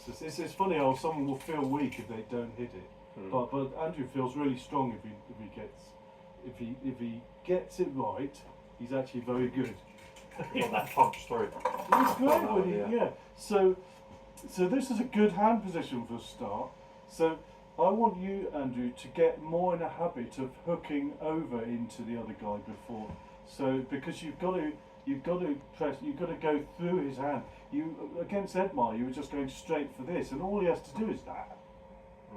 It's funny how someone will feel weak if they don't hit it, but Andrew feels really strong if he gets it right. He's actually very good. You got that punch through. He's great when yeah. So this is a good hand position for a start. So I want you, Andrew, to get more in a habit of hooking over into the other guy before. So because you've got to go through his hand. Against Edmar, you were just going straight for this, and all he has to do is that.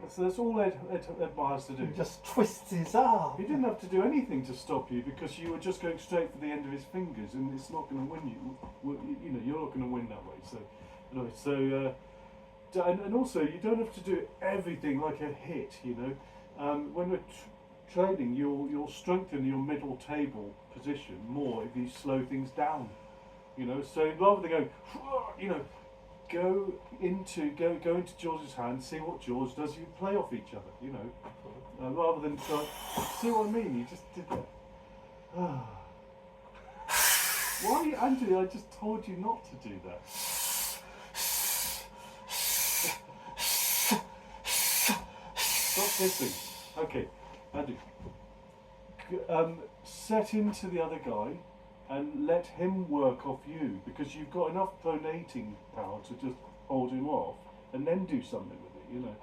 So that's all Edmar has to do. He just twists his arm. He didn't have to do anything to stop you because you were just going straight for the end of his fingers, and it's not going to win you. You know, you're not going to win that way. So, anyway, and also you don't have to do everything like a hit. You know, when we're training, you'll strengthen your middle table position more if you slow things down. You know, so rather than going, you know, go into George's hand, see what George does. You play off each other, you know, rather than try. See what I mean? You just did that. Why, Andrew? I just told you not to do that. Stop hissing. Okay, Andrew. Set into the other guy and let him work off you, because you've got enough pronating power to just hold him off and then do something with it, you know.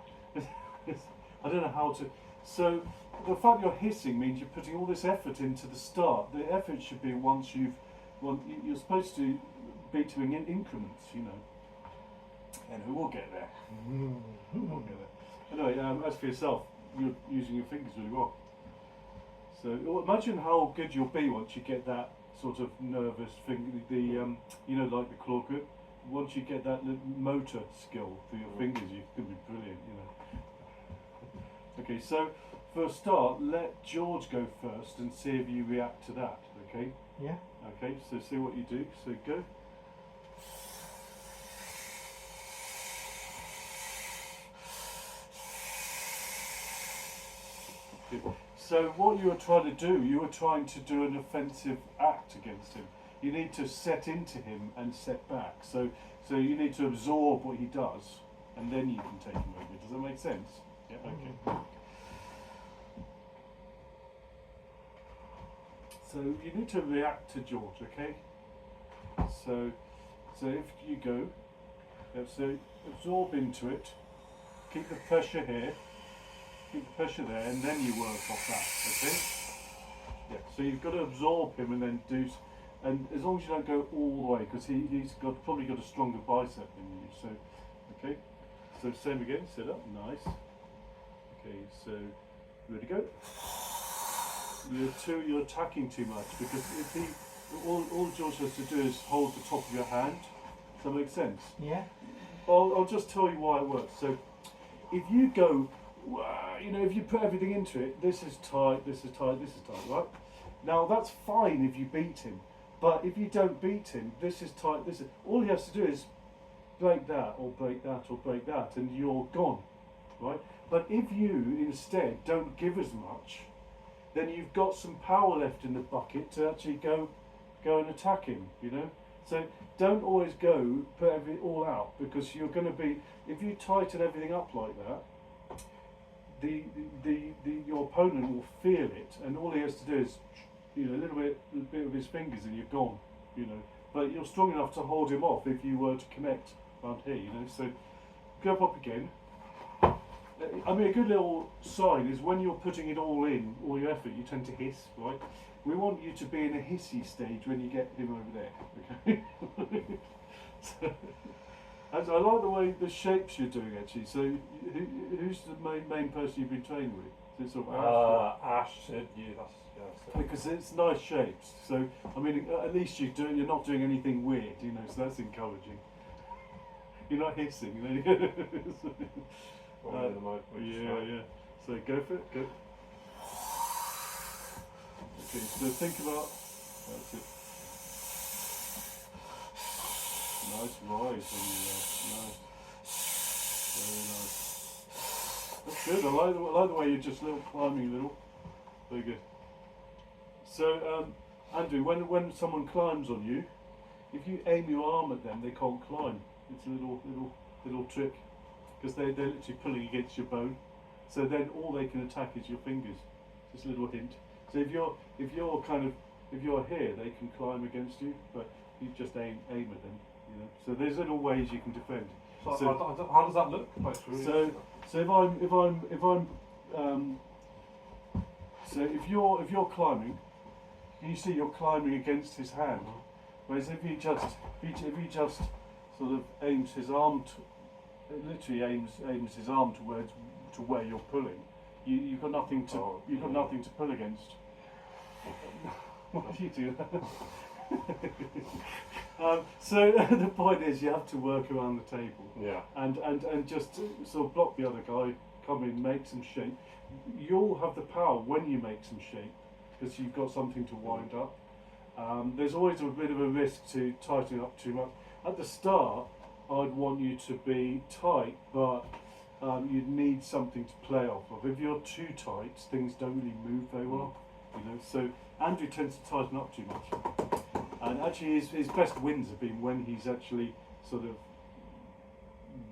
I don't know how to. So the fact you're hissing means you're putting all this effort into the start. The effort should be you're supposed to beat him in increments, you know. And we'll get there. We'll get there. Anyway, as for yourself, you're using your fingers really well. So imagine how good you'll be once you get that sort of nervous thing, you know, like the claw grip. Once you get that motor skill for your fingers, you can be brilliant, you know. Okay, so for a start, let George go first and see if you react to that. Okay. Yeah. Okay, so see what you do. So go. Good. So what you were trying to do, an offensive act against him. You need to set into him and set back. So you need to absorb what he does, and then you can take him over. Does that make sense? Yeah. Okay. So you need to react to George. Okay. So if you go, so absorb into it. Keep the pressure here. Keep the pressure there, and then you work off that, okay? Yeah, so you've got to absorb him and then do, and as long as you don't go all the way, because he's probably got a stronger bicep than you, so, okay? So same again, sit up, nice. Okay, so, ready to go? You're attacking too much, because all George has to do is hold the top of your hand. Does that make sense? Yeah. I'll just tell you why it works. So, if you go, you know, if you put everything into it, this is tight, this is tight, this is tight, right? Now that's fine if you beat him, but if you don't beat him, this is tight, this is, all he has to do is break that, or break that, or break that, and you're gone, right? But if you instead don't give as much, then you've got some power left in the bucket to actually go and attack him, you know? So don't always put all out, because you're going to be, if you tighten everything up like that, your opponent will feel it, and all he has to do is, you know, a little bit of his fingers, and you're gone, you know. But you're strong enough to hold him off if you were to connect around here, you know. So go up again. I mean, a good little sign is when you're putting it all in, all your effort, you tend to hiss, right? We want you to be in a hissy stage when you get him over there, okay? So, I like the way the shapes you're doing, actually. So who's the main person you've been training with? Is it sort of Ash said, yeah, that's because it's nice shapes. So I mean, at least you're not doing anything weird, you know. So that's encouraging. You're not hissing, you know. Yeah. So go for it. Go. Okay. So think about. That's it. Nice rise on you there. Nice. Very nice. That's good. I like the way you're just climbing a little. Very good. So, Andrew, when someone climbs on you, if you aim your arm at them, they can't climb. It's a little trick. because they're literally pulling against your bone. So then all they can attack is your fingers. Just a little hint. So if you're here, they can climb against you, but you just aim at them. You know. So there's little ways you can defend. So, So- how does that look? Like, really? So if you're climbing, you see you're climbing against his hand. Whereas if he just sort of aims his arm, literally aims his arm towards to where you're pulling, you've got nothing to nothing to pull against. What do you do? So the point is, you have to work around the table. Yeah. And just sort of block the other guy, come in, make some shape. You'll have the power when you make some shape because you've got something to wind up. There's always a bit of a risk to tightening up too much. At the start, I'd want you to be tight, but you'd need something to play off of. If you're too tight, things don't really move very well. You know, so Andrew tends to tighten up too much. And actually, his best wins have been when he's actually sort of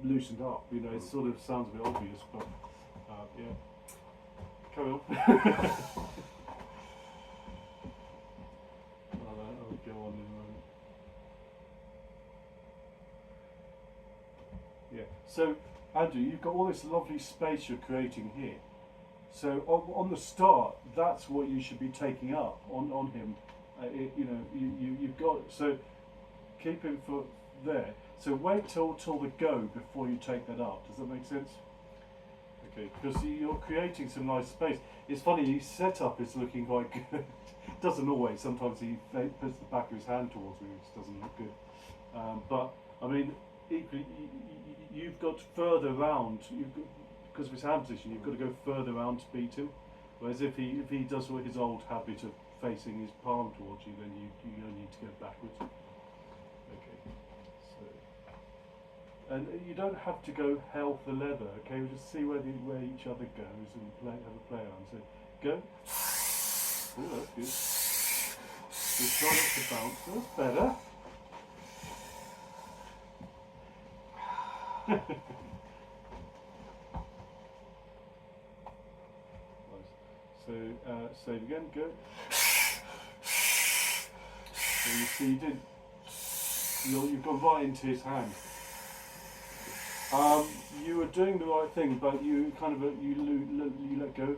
loosened up. You know, it sort of sounds a bit obvious, but yeah. Carry on. I'll go on in a moment. Yeah. So, Andrew, you've got all this lovely space you're creating here. So on the start, that's what you should be taking up on him. You've got, so keep him for there. So wait till the go before you take that up. Does that make sense? Okay, because you're creating some nice space. It's funny, his setup is looking quite good. Doesn't always. Sometimes he puts the back of his hand towards me, which doesn't look good. But I mean, equally, you've got further round. Because of his hand position, you've got to go further round to beat him. Whereas if he does his old habit of facing his palm towards you, then you only need to go backwards. Okay. So, and you don't have to go hell for leather. Okay, we'll just see where each other goes and have a play around. So go. Oh, that's good. We try not to bounce. That's better. So, save again, go. So you see, you've gone right into his hand. You were doing the right thing, but you kind of you let go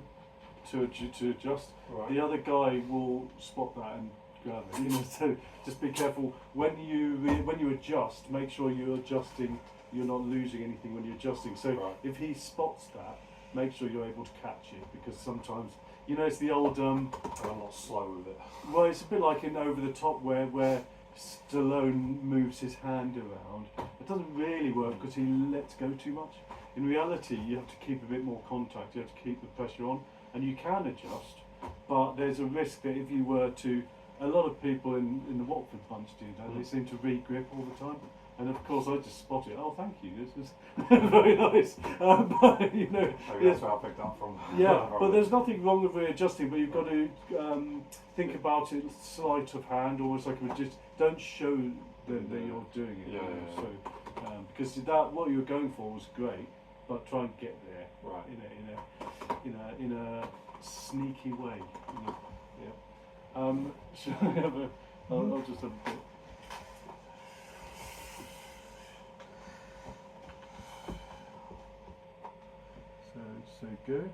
to adjust. Right. The other guy will spot that and grab it. You know, so just be careful when you adjust. Make sure you're adjusting. You're not losing anything when you're adjusting. So Right. if he spots that, make sure you're able to catch it, because sometimes, you know, it's the old I'm not slow with it. well, it's a bit like in Over the Top where Stallone moves his hand around. It doesn't really work because he lets go too much. In reality, you have to keep a bit more contact. You have to keep the pressure on, and you can adjust, but there's a risk that if you were to, a lot of people in the Watford bunch do that. They seem to re-grip all the time. And of course, I just spot it. Oh, thank you. This is very nice. But you know, Maybe that's where I picked that from. yeah. But there's nothing wrong with readjusting. But you've got to think about it, sleight of hand, almost like just don't show that you're doing it. Yeah, you know, yeah, yeah. So because that what you were going for was great, but try and get there Right. in a sneaky way. You know? Yeah. Should I have a? I'll just have a bit. So go.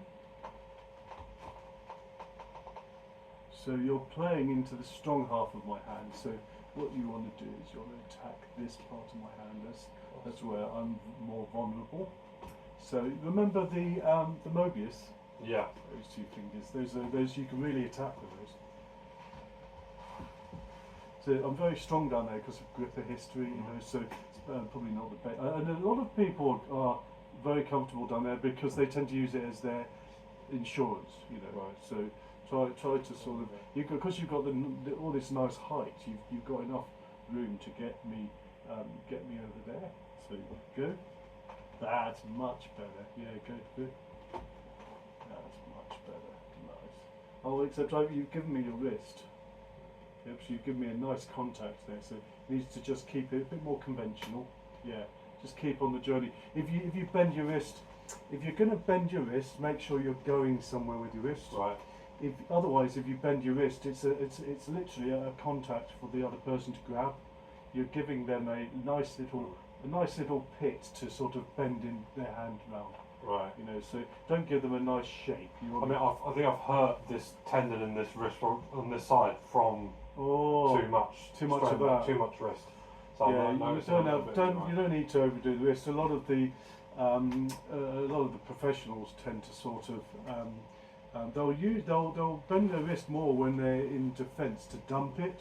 So you're playing into the strong half of my hand. So what you want to do is you want to attack this part of my hand. That's where I'm more vulnerable. So remember the Mobius. Yeah. Those two fingers. Those you can really attack with those. So I'm very strong down there because of gripper history. You know, so it's probably not the best. And a lot of people are very comfortable down there because they tend to use it as their insurance, you know. Right. So try to sort of because you've got all this nice height, you've got enough room to get me over there. So go. That's much better. Yeah, good. That's much better. Nice. Oh, except you've given me your wrist. Yep. So you've given me a nice contact there. So it needs to just keep it a bit more conventional. Yeah. Just keep on the journey. If you bend your wrist, if you're going to bend your wrist, make sure you're going somewhere with your wrist. Right. Otherwise, if you bend your wrist, it's literally a contact for the other person to grab. You're giving them a nice little pit to sort of bend in their hand round. Right. You know, so don't give them a nice shape. I mean, I think I've hurt this tendon in this wrist on this side from too much of that. too much wrist. So Yeah, I'm you noticing a little bit tonight. you don't need to overdo the wrist. A lot of the professionals tend to sort of they'll bend their wrist more when they're in defence to dump it,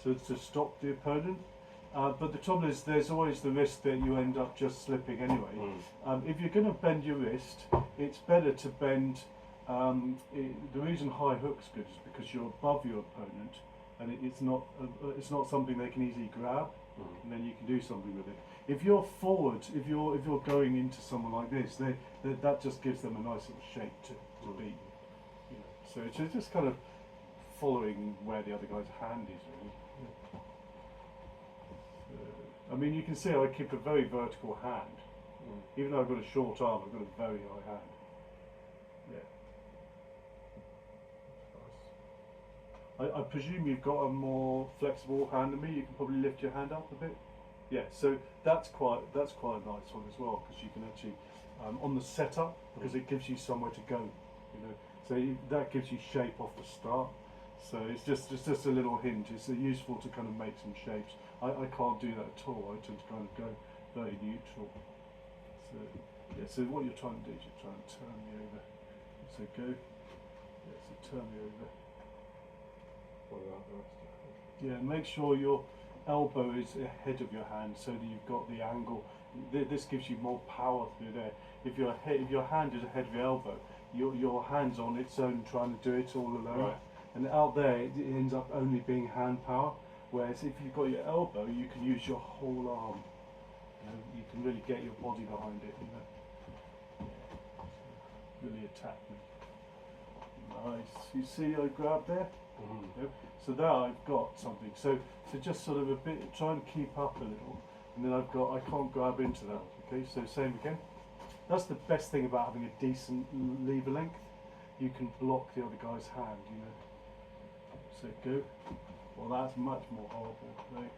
so to stop the opponent. But the trouble is, there's always the risk that you end up just slipping anyway. If you're going to bend your wrist, it's better to bend. The reason high hook's good is because you're above your opponent, and it's not something they can easily grab, and then you can do something with it. If you're forward, if you're going into someone like this, that just gives them a nice little shape to beat you. You know, so it's just kind of following where the other guy's hand is, really. I mean, you can see I keep a very vertical hand. Even though I've got a short arm, I've got a very high hand. Yeah. I presume you've got a more flexible hand than me. You can probably lift your hand up a bit. Yeah. So that's quite a nice one as well, because you can actually on the setup, because it gives you somewhere to go. You know, so that gives you shape off the start. So it's just a little hint. It's useful to kind of make some shapes. I can't do that at all. I tend to kind of go very neutral. So yeah. So what you're trying to do is you're trying to turn me over. So go. Yeah. So turn me over. What about the rest? Yeah. Make sure your elbow is ahead of your hand, so that you've got the angle. This gives you more power through there. If your hand is ahead of your elbow, your hand's on its own trying to do it all alone. Right. And out there, it ends up only being hand power. Whereas if you've got your elbow, you can use your whole arm. You can really get your body behind it. Really attack me. Nice. You see, I grabbed there. Yep. So there I've got something. So just sort of a bit, try and keep up a little, and then I can't grab into that. Okay. So same again. That's the best thing about having a decent lever length. You can block the other guy's hand. You know. So go. Well, that's much more horrible. No. Nice,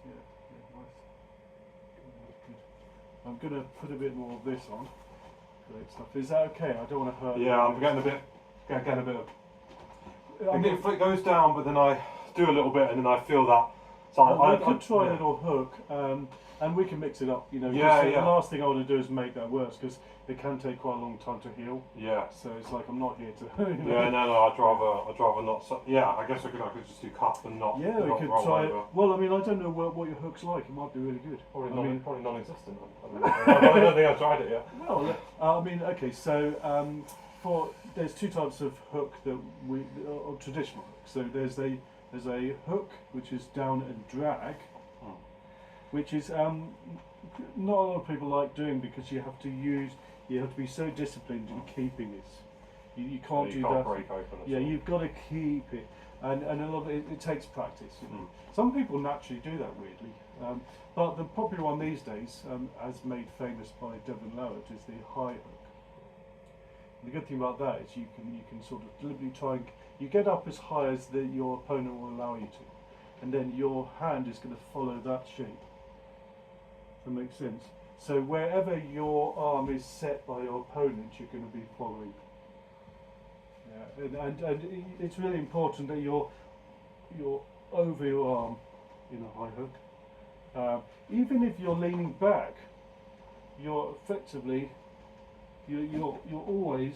yeah, nice. Good. I'm going to put a bit more of this on. Great stuff. Is that okay? I don't want to hurt. Yeah, I'm getting a bit of. It goes down, but then I do a little bit, and then I feel that. So I could try a little hook, and we can mix it up. You know. Yeah. The last thing I want to do is make that worse, because it can take quite a long time to heal. Yeah. So it's like I'm not here to. You know. Yeah, no, I'd rather not. Yeah, I guess I could just do cuff and not. Yeah, we not could roll try it. over. Well, I mean, I don't know what your hook's like. It might be really good. Probably non-existent. I don't think I've tried it yet. Well, I mean, okay. So there's two types of hook that or traditional hook. So there's a hook which is down and drag, which is not a lot of people like doing, because you have to be so disciplined in keeping this. You can't do that. Break open. Yeah, you've got to keep it, and a lot of it takes practice. You know. Some people naturally do that weirdly, but the popular one these days, as made famous by Devon Lowett, is the high hook. And the good thing about that is you can sort of deliberately try and you get up as high as your opponent will allow you to, and then your hand is going to follow that shape. Does that make sense? So wherever your arm is set by your opponent, you're going to be following. Yeah, and it's really important that you're over your arm in a high hook. Even if you're leaning back, you're effectively you're always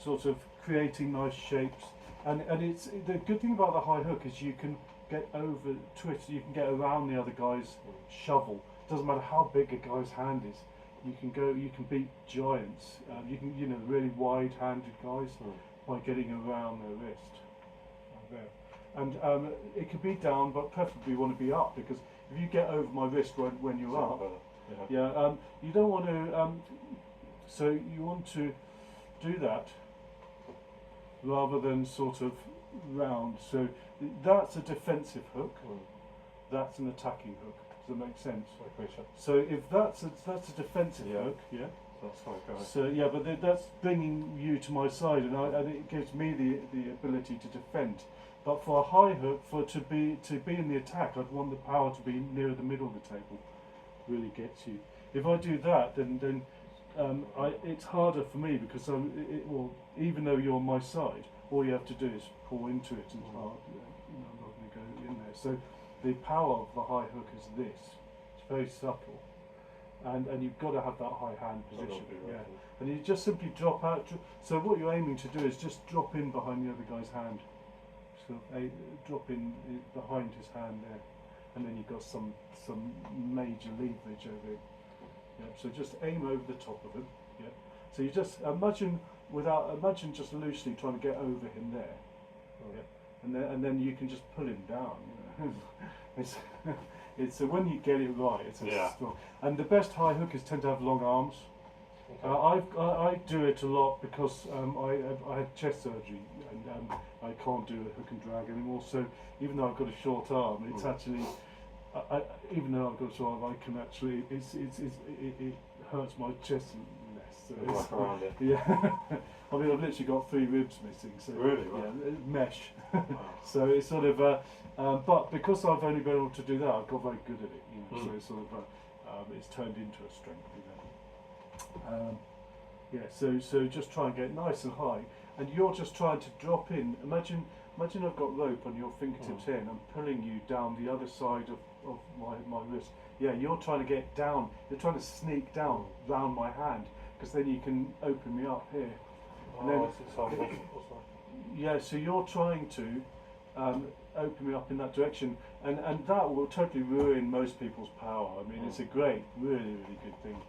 sort of creating nice shapes, and it's the good thing about the high hook is you can get over twist, you can get around the other guy's shovel. It doesn't matter how big a guy's hand is. You can beat giants. You can really wide-handed guys by getting around their wrist. Like there. And it could be down, but preferably you want to be up, because if you get over my wrist when you're up, you don't want to. So you want to do that rather than sort of round. So that's a defensive hook. That's an attacking hook. Does that make sense? I appreciate. So if that's a defensive Yeah. hook, yeah. That's how it goes. So yeah, but that's bringing you to my side, and it gives me the ability to defend. But for a high hook, to be in the attack, I'd want the power to be nearer the middle of the table. Really gets you. If I do that, then it's harder for me because even though you're on my side, all you have to do is pull into it and I'm not going to go in there. So the power of the high hook is this. It's very subtle. And you've got to have that high hand position. Yeah. And you just simply drop out. So what you're aiming to do is just drop in behind the other guy's hand. So drop in behind his hand there, and then you've got some major leverage over it. Yeah. So just aim over the top of him. Yeah. So you just imagine just loosely trying to get over him there. Yeah. And then you can just pull him down. You know. So when you get it right, it's strong. And the best high hookers tend to have long arms. Okay. I do it a lot because I had chest surgery and I can't do a hook and drag anymore. So even though I've got a short arm, it's actually even though I've got a short arm, I can actually it hurts my chest less. So work around it. Yeah. I mean, I've literally got 3 ribs missing. So really? Yeah, mesh. Wow. So it's sort of, but because I've only been able to do that, I've got very good at it. You know, so it's sort of, it's turned into a strength. You know. So just try and get nice and high, and you're just trying to drop in. Imagine I've got rope on your fingertips here, and I'm pulling you down the other side of my wrist. Yeah, you're trying to get down. You're trying to sneak down round my hand, because then you can open me up here. And then, yeah, so you're trying to open me up in that direction, and that will totally ruin most people's power. I mean, it's a great, really good thing.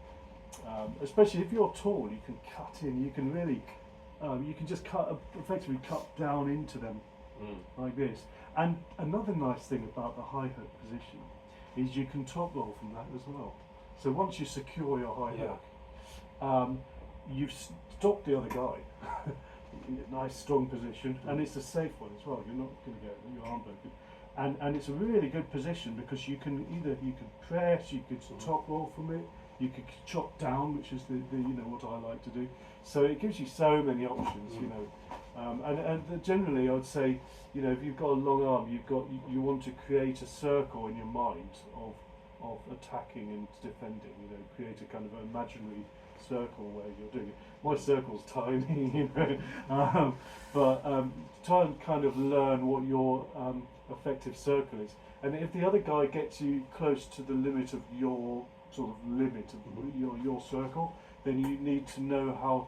Especially if you're tall, you can cut in. You can really, you can just effectively cut down into them like this. And another nice thing about the high hook position is you can top roll from that as well. So once you secure your high hook, you've stopped the other guy in a nice strong position, and it's a safe one as well. You're not going to get your arm broken, and it's a really good position because you can press, you could top roll from it, you could chop down, which is the what I like to do. So it gives you so many options, you know. And generally, I would say, you know, if you've got a long arm, you want to create a circle in your mind of attacking and defending. You know, create a kind of imaginary circle where you're doing it. My circle's tiny, you know, but try and kind of learn what your effective circle is. And if the other guy gets you close to the limit of your sort of limit of your circle, then you need to know how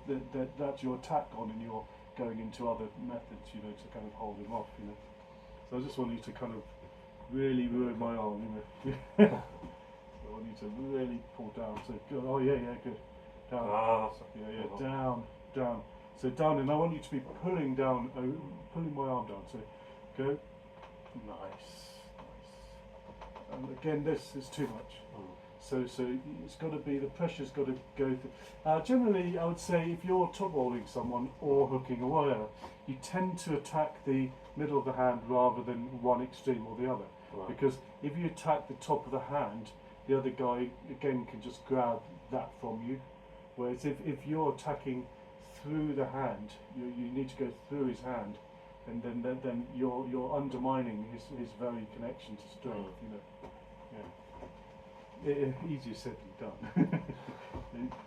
that's your attack on, and you're going into other methods, you know, to kind of hold him off, you know. So I just want you to kind of really ruin my arm, you know. I want you to really pull down. So good. Oh yeah, good. Down. Down. So down, and I want you to be pulling down, pulling my arm down. So go. Nice. And again, this is too much. So it's got to be, the pressure's got to go through. Generally, I would say if you're top rolling someone or hooking or whatever, you tend to attack the middle of the hand rather than one extreme or the other. Right. Because if you attack the top of the hand, the other guy again can just grab that from you. Whereas if you're attacking through the hand, you need to go through his hand, and then you're undermining his very connection to strength. You know. Yeah. Easier said than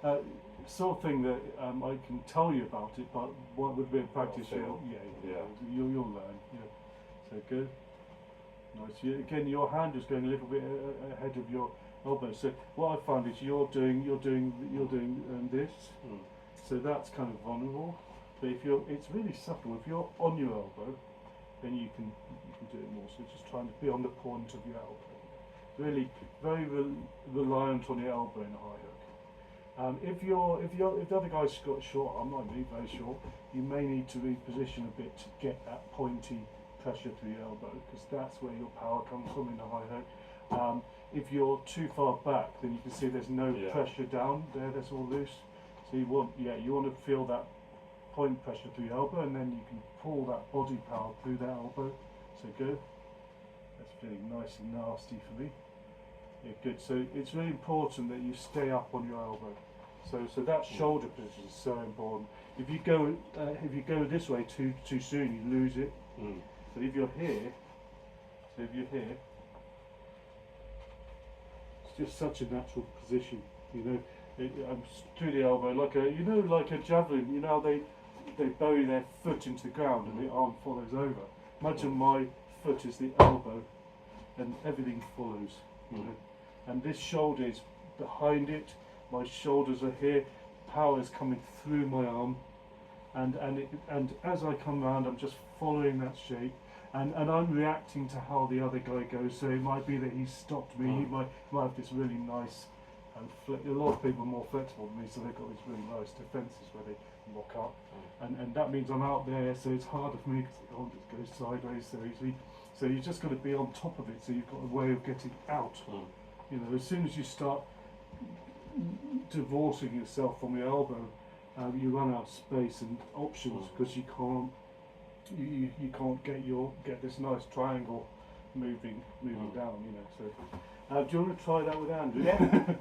done. Sort of thing that I can tell you about it, but what would be in practice, you'll learn. Yeah. So good. Nice. Again, your hand is going a little bit ahead of your elbow. So what I found is you're doing this. So that's kind of vulnerable. But it's really subtle. If you're on your elbow, then you can do it more. So just trying to be on the point of your elbow. Really very reliant on your elbow in a high hook. If the other guy's got a short arm, like me, very short, you may need to reposition a bit to get that pointy pressure through your elbow, because that's where your power comes from in the high hook. If you're too far back, then you can see there's no pressure down there, that's all loose. So you want to feel that point pressure through your elbow, and then you can pull that body power through that elbow. So good. That's feeling nice and nasty for me. Yeah, good. So it's really important that you stay up on your elbow. So that shoulder position is so important. If you go this way too soon, you lose it. But if you're here, it's just such a natural position. You know, I'm through the elbow like a javelin. You know how they bury their foot into the ground and the arm follows over. Imagine my foot is the elbow, and everything follows. You know, and this shoulder is behind it. My shoulders are here. Power is coming through my arm, and as I come round, I'm just following that shape, and I'm reacting to how the other guy goes. So it might be that he stopped me. He might have this really nice. A lot of people are more flexible than me, so they've got these really nice defences where they lock up, and that means I'm out there, so it's harder for me because I can't just go sideways so easily. So you just got to be on top of it. So you've got a way of getting out. You know, as soon as you start divorcing yourself from your elbow, you run out of space and options because you can't get this nice triangle moving down. You know, so do you want to try that with Andrew? Yeah.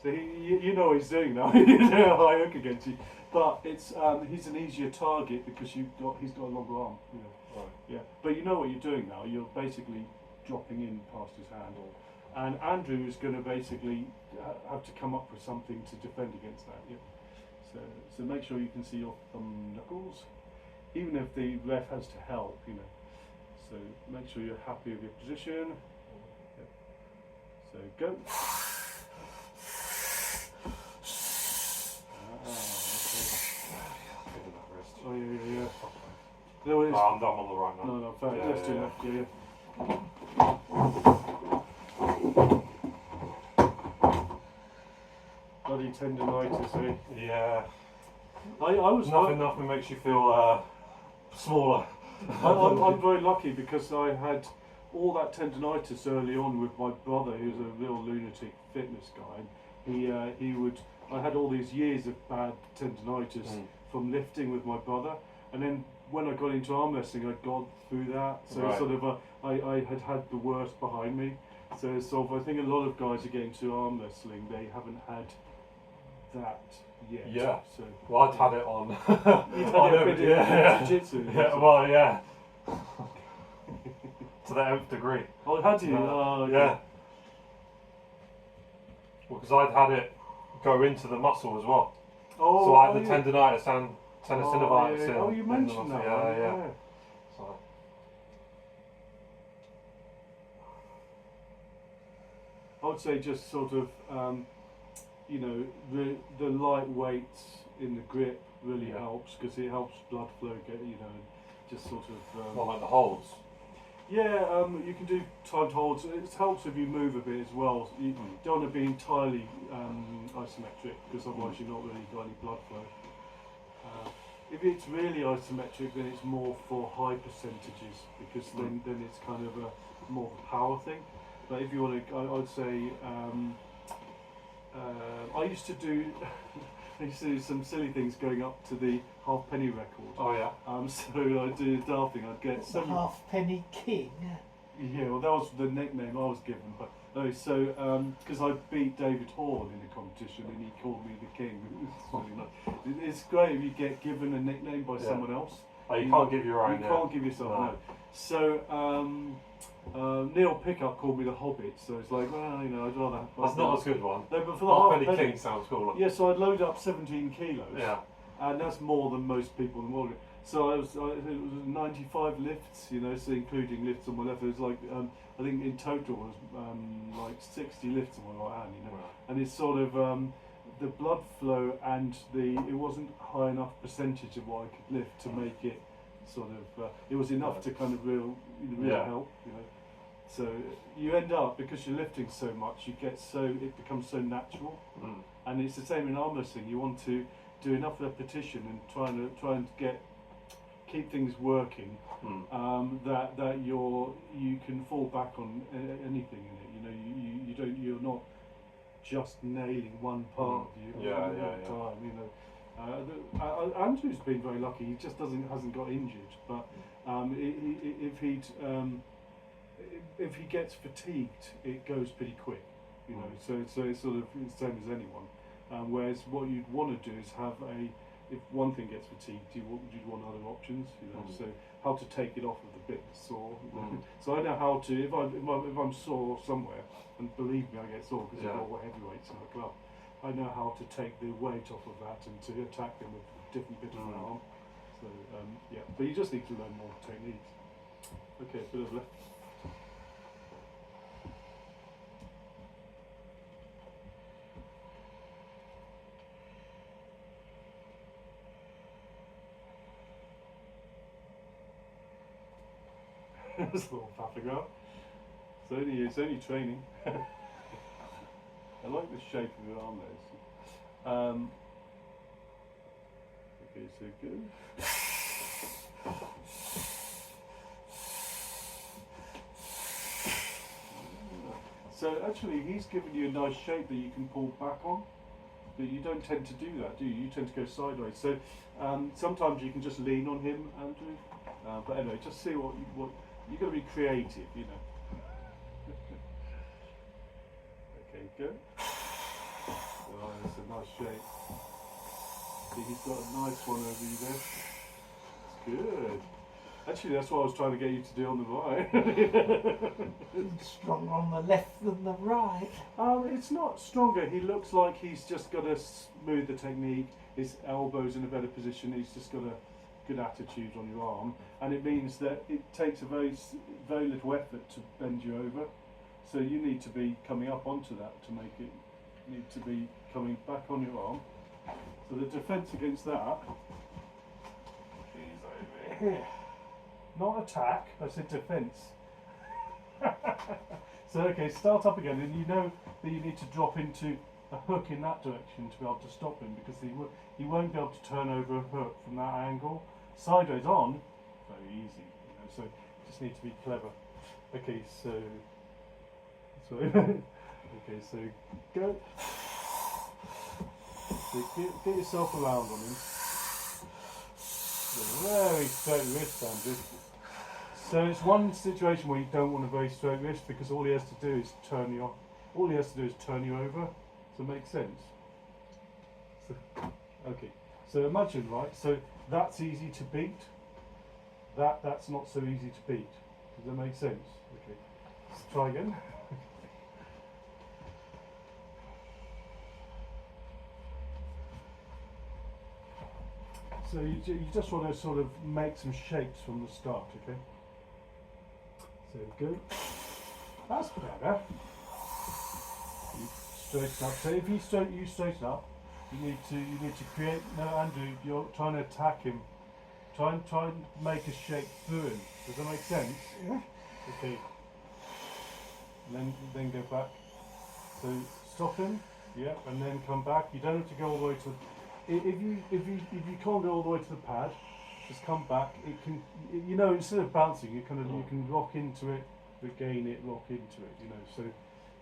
So you know what he's doing now. He's a high hook against you, but it's he's an easier target because he's got a longer arm. You know. Right. Yeah, but you know what you're doing now. You're basically dropping in past his hand, and Andrew is going to basically have to come up with something to defend against that. Yeah. So make sure you can see your thumb knuckles, even if the ref has to help. You know. So make sure you're happy with your position. Yeah. So go. Oh yeah. No, I'm on the right now. No, fair. Let's do that. Yeah. Bloody tendinitis, eh? Yeah. I was Nothing makes you feel smaller. I'm very lucky because I had all that tendinitis early on with my brother, who's a real lunatic fitness guy. I had all these years of bad tendinitis from lifting with my brother, and then when I got into arm wrestling, I'd gone through that. So I had the worst behind me. So I think a lot of guys who get into arm wrestling, they haven't had that yet. Yeah. So Well, I'd had it on. You'd had it a bit in jiu-jitsu. Yeah. Well, yeah. To the nth degree. Oh, had you? Yeah. Well, because I'd had it go into the muscle as well. Oh, so I had the tendinitis and tendinosynovitis. Yeah. Oh, you mentioned that. Yeah. So. I would say just sort of, the light weights in the grip really helps because it helps blood flow get, just sort of. Well, like the holds. Yeah, you can do timed holds. It helps if you move a bit as well. You don't want to be entirely isometric because otherwise you're not really got any blood flow. If it's really isometric, then it's more for high percentages because then it's kind of a more of a power thing. But if you want to, I'd say I used to do some silly things going up to the halfpenny record. Oh yeah. So I'd do a daft thing. I'd get the halfpenny king. Yeah, well that was the nickname I was given. But because I beat David Horn in a competition and he called me the king. It's really nice. It's great if you get given a nickname by someone else. Oh, you can't give your own. You can't give yourself no. So Neil Pickup called me the Hobbit, so it's like, well, I'd rather. That's not a good one. No, but for the halfpenny king sounds cooler. Yeah, so I'd load up 17 kilos. Yeah. And that's more than most people in the morning. So it was 95 lifts, so including lifts on my left. It was like, I think in total was like 60 lifts on my right hand, Right. And it's sort of the blood flow and it wasn't high enough percentage of what I could lift to make it sort of, it was enough to kind of real help, So you end up, because you're lifting so much, it becomes so natural. And it's the same in arm wrestling. You want to do enough repetition and try and keep things working that you can fall back on anything in it. You're not just nailing one part of you at a time. Andrew's been very lucky. He just hasn't got injured. But if he'd if he gets fatigued, it goes pretty quick, you know. So it's sort of the same as anyone. Whereas what you'd want to do is have if one thing gets fatigued, you'd want other options, you know. So how to take it off of the bit that's sore. So I know how to if I'm sore somewhere, and believe me, I get sore because I've got heavyweights in the club. I know how to take the weight off of that and to attack them with different bits of my arm. So yeah, but you just need to learn more techniques. Okay, bit of left. This little papago. It's only training. I like the shape of your arm there. Okay, so good. So actually he's given you a nice shape that you can pull back on. But you don't tend to do that, do you? You tend to go sideways. So sometimes you can just lean on him, Andrew. But anyway, just see what you've got to be creative, you know. Okay, good. Oh, that's a nice shape. See, he's got a nice one over you there. That's good. Actually, that's what I was trying to get you to do on the right. Stronger on the left than the right. It's not stronger. He looks like he's just got a smoother technique. His elbow's in a better position. He's just got a good attitude on your arm, and it means that it takes a very little effort to bend you over. So you need to be coming up onto that to make it. You need to be coming back on your arm. So the defence against that is over here. Not attack. I said defence. So okay, start up again, and you know that you need to drop into a hook in that direction to be able to stop him, because he won't be able to turn over a hook from that angle. Sideways on, very easy, you know, so you just need to be clever. Okay, so okay, so go. So get yourself around on him. Very straight wrist, Andrew. So it's one situation where you don't want a very straight wrist, because all he has to do is turn you off. All he has to do is turn you over. Does that make sense? So, okay. So imagine, right? So that's easy to beat. That's not so easy to beat. Does that make sense? Okay. Let's try again. So you just want to sort of make some shapes from the start, okay? So good. That's better. You straighten up. So if you straighten up, you need to create. No, Andrew, you're trying to attack him. Try and make a shape through him. Does that make sense? Yeah. Okay. And then go back. So stop him. Yeah, and then come back. You don't have to go all the way to. If you can't go all the way to the pad, just come back. It can, you know, instead of bouncing, you can rock into it, regain it, rock into it. You know, so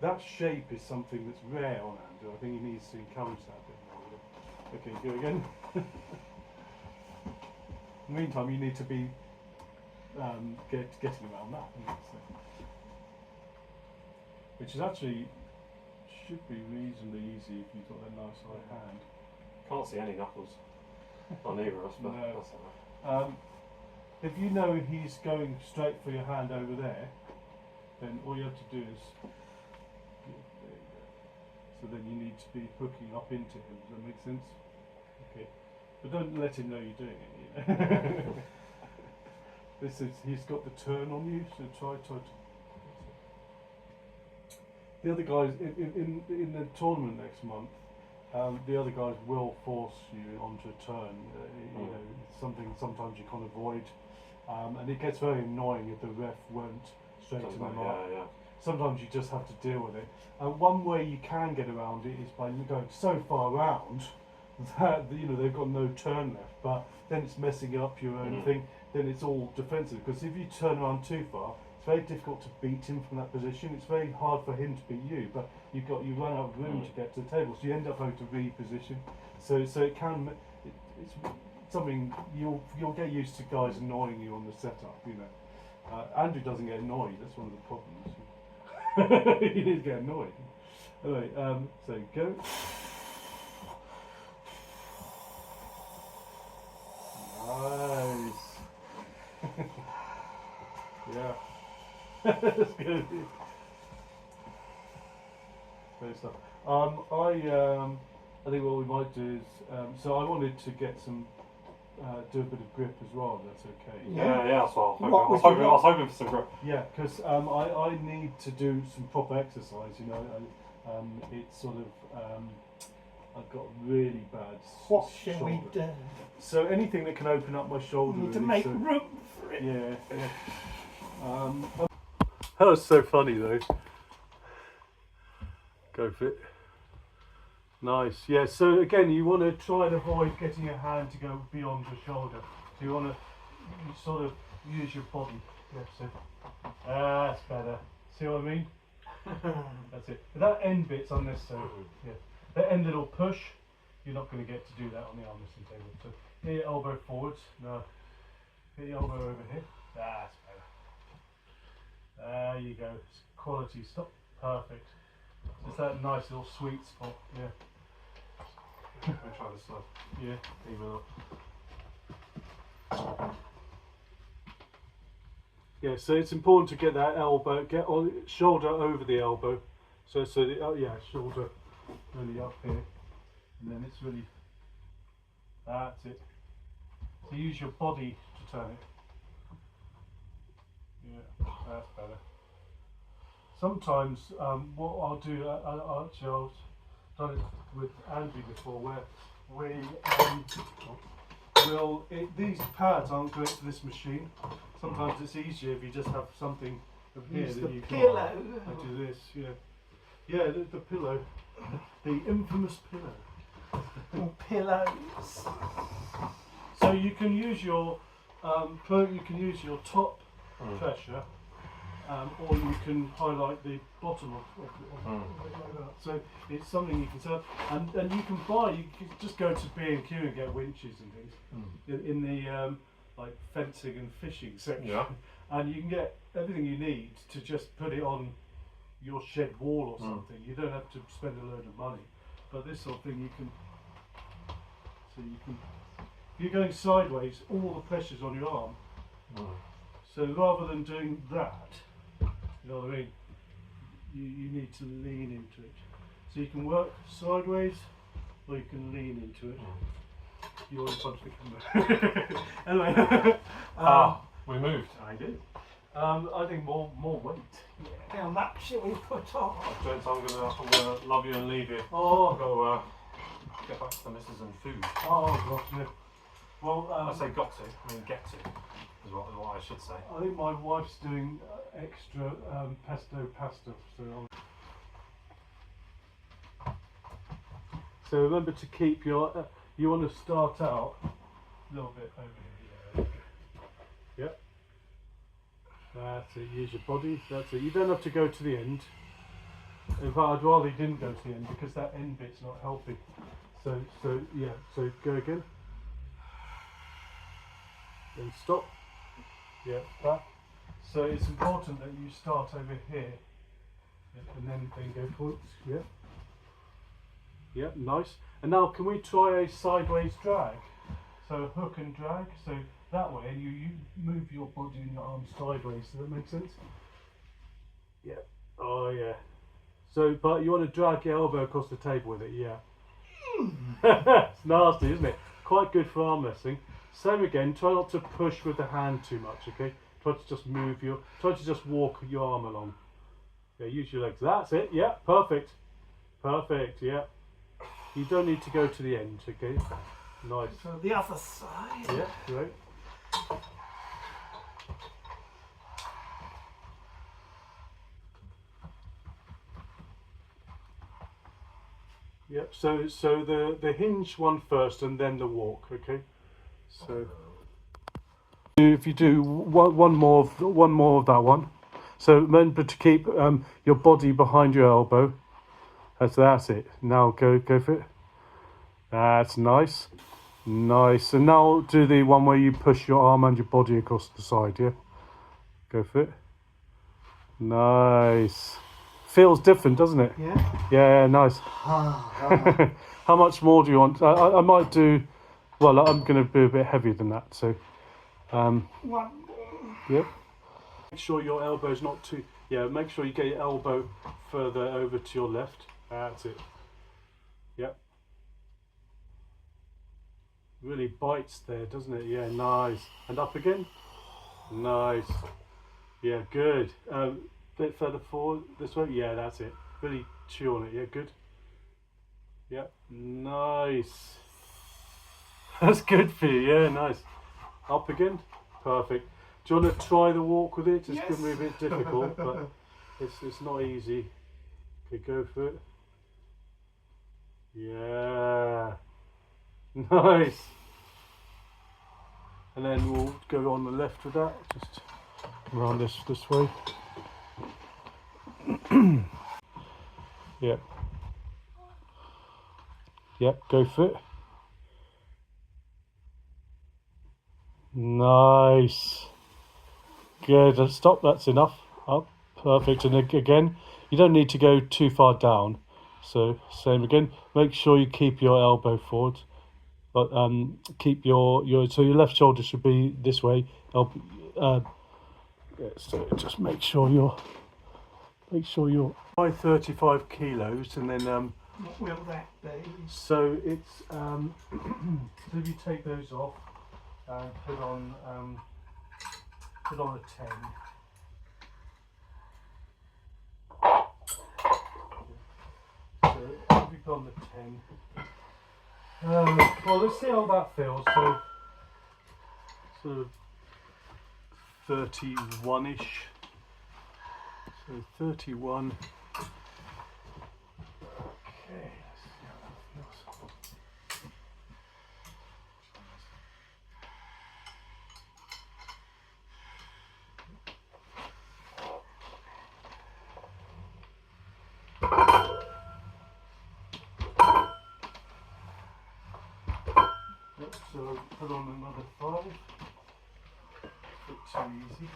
that shape is something that's rare on Andrew. I think he needs to encourage that a bit more. Okay, go again. In the meantime, you need to be getting around that, which is actually should be reasonably easy if you've got a nice high hand. Can't see any knuckles on either of us, but No. that's enough. If you know he's going straight for your hand over there, then all you have to do is there you go. So then you need to be hooking up into him. Does that make sense? Okay, but don't let him know you're doing it. You know? He's got the turn on you, so try to. The other guys in the tournament next month. The other guys will force you onto a turn. You know, it's something sometimes you can't avoid, and it gets very annoying if the ref won't straighten them up. Yeah. Sometimes you just have to deal with it. One way you can get around it is by going so far round that they've got no turn left. But then it's messing up your own thing. Then it's all defensive, because if you turn around too far, it's very difficult to beat him from that position. It's very hard for him to beat you, but you run out of room to get to the table, so you end up having to reposition. So it's something you'll get used to, guys annoying you on the setup, you know. Andrew doesn't get annoyed. That's one of the problems. He needs to get annoyed. Anyway, so go. Nice. Yeah. That's good. Great stuff. I think what we might do is, so I wanted to get some, do a bit of grip as well. If that's okay. Yeah, that's what I What was would hoping. you I was hoping for some grip. Yeah, because I need to do some proper exercise. You know, it's sort of I've got really bad What shall we shoulder. do? So anything that can open up my shoulder. We need to really, make so, room for it. yeah. That was so funny though. Go for it. Nice. Yeah. So again, you want to try and avoid getting your hand to go beyond your shoulder. So you want to sort of use your body. Yeah. So that's better. See what I mean? That's it. But that end bit's unnecessary. Yeah. That end little push, you're not going to get to do that on the arm wrestling table. So get your elbow forwards. No. Get your elbow over here. That's better. There you go. It's quality. Stop. Perfect. Just that nice little sweet spot. Yeah. Let me try this side. Yeah. Even up. Yeah. So it's important to get that elbow, get on shoulder over the elbow. So the shoulder really up here, and then it's really. That's it. So use your body to turn it. Yeah, that's better. Sometimes what I'll do, I've done it with Andrew before, where we these pads aren't great for this machine. Sometimes it's easier if you just have something up here Use that the you pillow. I do this, yeah, the pillow, the infamous pillow. Pillows. So you can use your top pressure, or you can highlight the bottom of it like that. So it's something you can set up, and you can buy. You can just go to B&Q and get winches and things in the like fencing and fishing section, and you can get everything you need to just put it on your shed wall or something. You don't have to spend a load of money, but this sort of thing you can. So you can. If you're going sideways, all the pressure's on your arm. So rather than doing that, you know what I mean, you need to lean into it. So you can work sideways, or you can lean into it. You always punch the camera. Anyway, we moved. I did. I think more weight. Yeah. How much shall we put on? Gents, I'm gonna love you and leave you. Oh, I'll go get back to the missus and food. oh gosh, no. Well, I say got to. I mean get to. Is what I should say. I think my wife's doing extra pesto pasta, so remember to keep your. You want to start out a little bit over here. Yep. That's it. Use your body. That's it. You don't have to go to the end. In fact, I'd rather you didn't go to the end because that end bit's not healthy. So yeah. So go again. Then stop. Yeah, that. So it's important that you start over here, and then go forwards. Yeah. Yeah, nice. And now can we try a sideways drag? So hook and drag. So that way, and you move your body and your arms sideways. Does that make sense? Yeah. Oh yeah. So, but you want to drag your elbow across the table with it. Yeah. It's nasty, isn't it? Quite good for arm wrestling. Same again, try not to push with the hand too much, okay? Try to just walk your arm along. Yeah, use your legs. That's it, yeah, perfect. Perfect, yeah. You don't need to go to the end, okay? Nice. So the other side. Yeah, great. Yep, so the hinge one first and then the walk, okay? So if you do one more of that one, so remember to keep your body behind your elbow. That's it. Now go for it. That's nice, nice. And now do the one where you push your arm and your body across the side. Yeah, Go for it. Nice. Feels different, doesn't it? Yeah. Yeah, nice. Ah, How much more do you want? I might do. Well, I'm going to be a bit heavier than that. So, one more. yep. Make sure your elbow's not too. Yeah, make sure you get your elbow further over to your left. That's it. Yep. Really bites there, doesn't it? Yeah, nice. And up again. Nice. Yeah, good. Bit further forward this way. Yeah, that's it. Really chew on it. Yeah, good. Yeah, nice. That's good for you. Yeah, nice. Up again. Perfect. Do you want to try the walk with it? It's Yes. going to be a bit difficult, but it's not easy. Okay, go for it. Yeah. Nice. And then we'll go on the left with that. Just around this way. Yep. Yep, go for it. Nice. Good. Stop, that's enough. Up. Perfect. And again, you don't need to go too far down. So same again. Make sure you keep your elbow forward. But keep your so your left shoulder should be this way. Yeah, so just make sure you're 35 kilos, and then What will that be? so it's so if you take those off and put on a 10. So if you put on the 10. Well, let's see how that feels. So sort of 31-ish. So 31. Okay, let's see how that feels. Yep, so put on another 5. Bit too easy.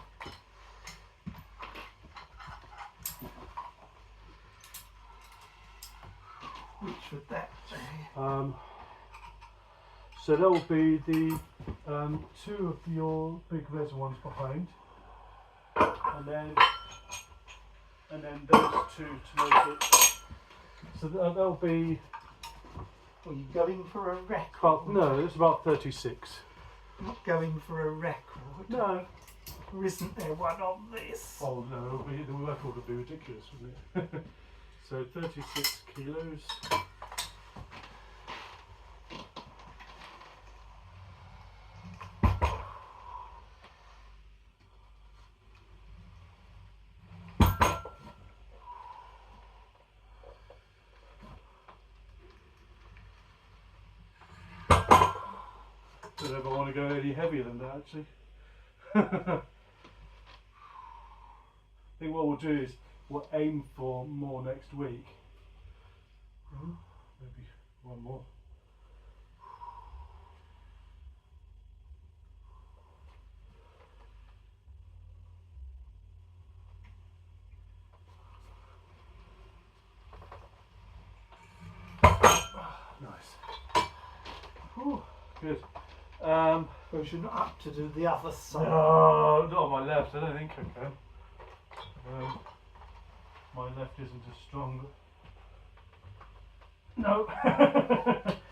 Which would that be? So that will be the 2 of your big resin ones behind, and then those 2 to make it. So that'll be. Are you going for a record? About, no, it's about 36. Not going for a record. No. Or isn't there one on this? Oh no, the record would be ridiculous, wouldn't it? So 36 kilos. Don't ever want to go any heavier than that, actually. I think what we'll do is we'll aim for more next week. Maybe one more. Nice. Whew, good. Because you're not up to do the other side. No, not on my left. I don't think I can. My left isn't as strong. No.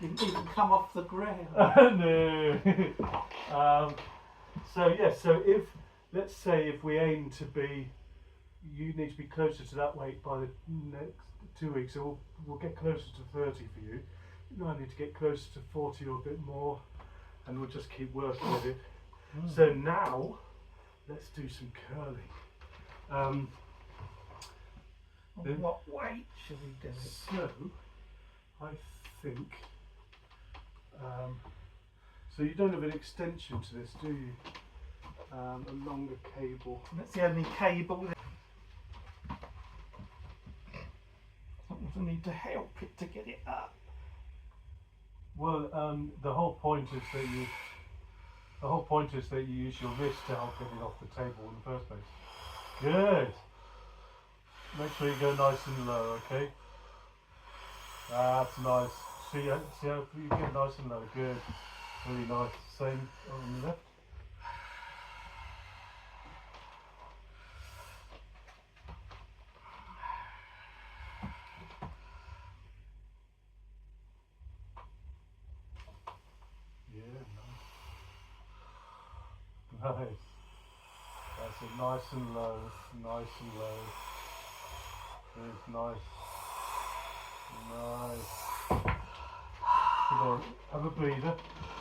Didn't even come off the ground. No. So yeah. So let's say if we aim to be, you need to be closer to that weight by the next 2 weeks. So we'll get closer to 30 for you. You might need to get closer to 40 or a bit more, and we'll just keep working with it. So now, let's do some curling. What weight should we do it? So, I think. So you don't have an extension to this, do you? A longer cable. That's the only cable. Something we need to help it to get it up. Well, the whole point is that The whole point is that you use your wrist to help get it off the table in the first place. Good. Make sure you go nice and low, okay? That's nice. See how you get nice and low. Good. Really nice. Same on the left. Yeah, nice. Nice. That's it. Nice and low. Nice and low. Good. Nice. Nice. Come on. Have a breather.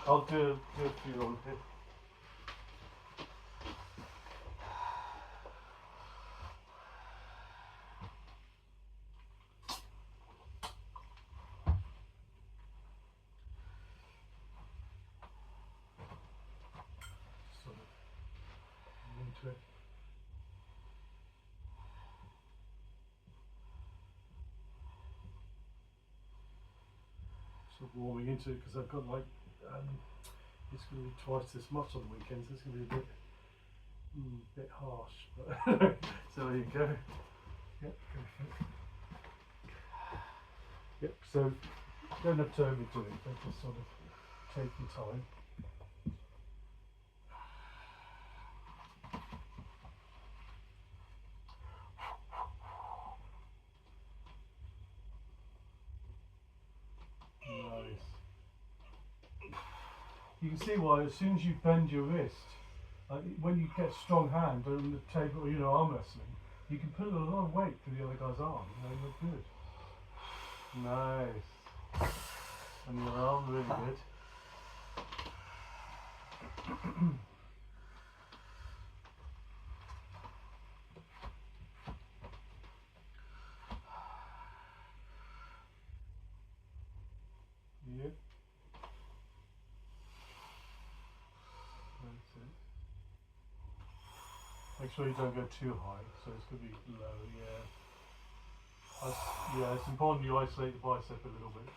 I'll do a few on here. Sort of into it. Sort of warming into it because I've got like it's going to be twice this much on the weekends. It's going to be a bit harsh, but so there you go. Yep, go for it. Yep. So you don't have to overdo it, but just sort of take your time. Nice. You can see why as soon as you bend your wrist, like when you get a strong hand on the table, you know, arm wrestling, you can put a lot of weight through the other guy's arm, and they look good. Nice. And your arm, really good. Yep. That's it. Make sure you don't go too high, so it's going to be low, yeah. Yeah, it's important you isolate the bicep a little bit.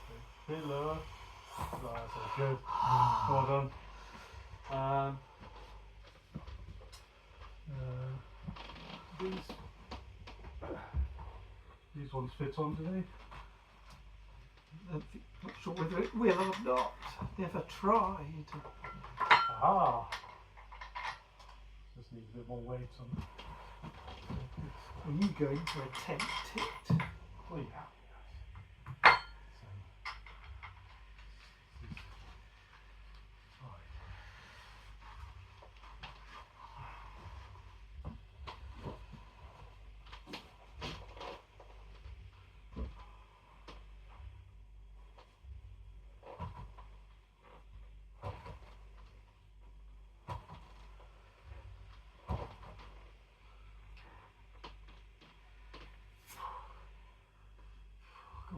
Okay. Bit lower. Right, that's all good. Well done. These ones fit on, do they? I'm not sure whether it will or not. Never tried. Ah! Just need a bit more weight on. Are you going to attempt it? Oh yeah.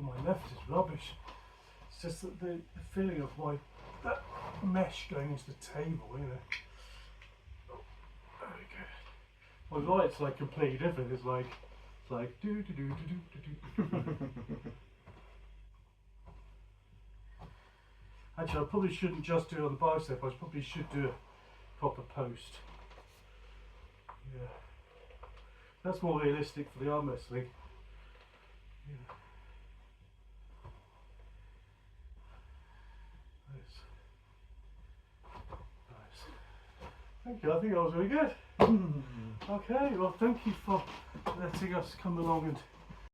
My left is rubbish. It's just that the feeling of that mesh going into the table, you know. Oh, there we go. My right's like completely different. It's like do do do do do do do. Actually, I probably shouldn't just do it on the bicep. I probably should do a proper post. Yeah, that's more realistic for the arm wrestling. Yeah. Thank you, I think that was really good. Okay, well thank you for letting us come along and